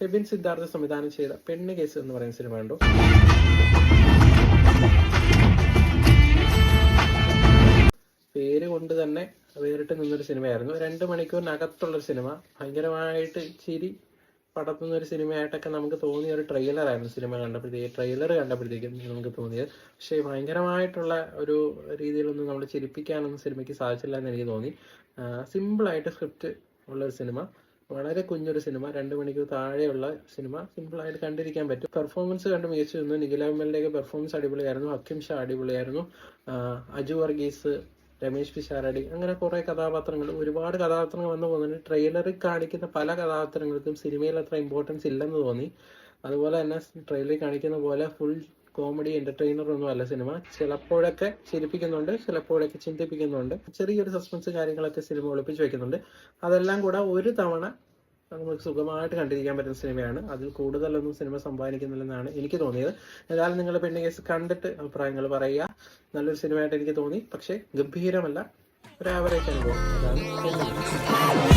ഫെബിൻ സിദ്ധാർത്ഥ സംവിധാനം ചെയ്ത പെണ്ണ് കേസ് എന്ന് പറയുന്ന സിനിമ കണ്ടു. പേര് കൊണ്ട് തന്നെ വേറിട്ട് നിന്നൊരു സിനിമയായിരുന്നു. 2 മണിക്കൂറിനകത്തുള്ളൊരു സിനിമ. ഭയങ്കരമായിട്ട് ചിരി പടത്തുന്ന ഒരു സിനിമയായിട്ടൊക്കെ നമുക്ക് തോന്നിയ ഒരു ട്രെയിലറായിരുന്നു സിനിമ ട്രെയിലർ കണ്ടപ്പോഴത്തേക്കും നമുക്ക് തോന്നിയത്. പക്ഷേ ഭയങ്കരമായിട്ടുള്ള ഒരു രീതിയിലൊന്നും നമ്മൾ ചിരിപ്പിക്കാനൊന്നും സിനിമയ്ക്ക് സാധിച്ചില്ല എന്ന് എനിക്ക് തോന്നി. സിമ്പിളായിട്ട് സ്ക്രിപ്റ്റ് ഉള്ളൊരു സിനിമ, വളരെ കുഞ്ഞൊരു സിനിമ, 2 മണിക്കൂർ താഴെയുള്ള സിനിമ, സിമ്പിളായിട്ട് കണ്ടിരിക്കാൻ പറ്റും. പെർഫോമൻസ് കണ്ട് മികച്ചു നിന്നു. നിഖില വിമലിൻ്റെയൊക്കെ പെർഫോമൻസ് അടിപൊളിയായിരുന്നു. ഹക്കിം ഷാ അടിപൊളിയായിരുന്നു. അജു വർഗീസ്, രമേശ് പിഷാരടി, അങ്ങനെ കുറെ കഥാപാത്രങ്ങൾ, ഒരുപാട് കഥാപാത്രങ്ങൾ വന്നു പോകുന്നുണ്ട്. ട്രെയിലറിൽ കാണിക്കുന്ന പല കഥാപാത്രങ്ങൾക്കും സിനിമയിൽ അത്ര ഇമ്പോർട്ടൻസ് ഇല്ലെന്ന് തോന്നി. അതുപോലെ തന്നെ ട്രെയിലറിൽ കാണിക്കുന്ന പോലെ ഫുൾ കോമഡി എന്റർടൈനർ ഒന്നും അല്ല സിനിമ. ചിലപ്പോഴൊക്കെ ചിരിപ്പിക്കുന്നുണ്ട്, ചിലപ്പോഴൊക്കെ ചിന്തിപ്പിക്കുന്നുണ്ട്, ചെറിയൊരു സസ്പെൻസ് കാര്യങ്ങളൊക്കെ സിനിമ ഒളിപ്പിച്ച് വെക്കുന്നുണ്ട്. അതെല്ലാം കൂടെ ഒരു തവണ നമുക്ക് സുഖമായിട്ട് കണ്ടിരിക്കാൻ പറ്റുന്ന സിനിമയാണ്. അതിൽ കൂടുതലൊന്നും സിനിമ സമ്പാദിക്കുന്നില്ലെന്നാണ് എനിക്ക് തോന്നിയത്. ഏതായാലും നിങ്ങൾ പെണ്ണ് കേസ് കണ്ടിട്ട് അഭിപ്രായങ്ങൾ പറയുക. നല്ലൊരു സിനിമയായിട്ട് എനിക്ക് തോന്നി, പക്ഷേ ഗംഭീരമല്ല, ഒരു ആവറേജ് അനുഭവം. അതാണ്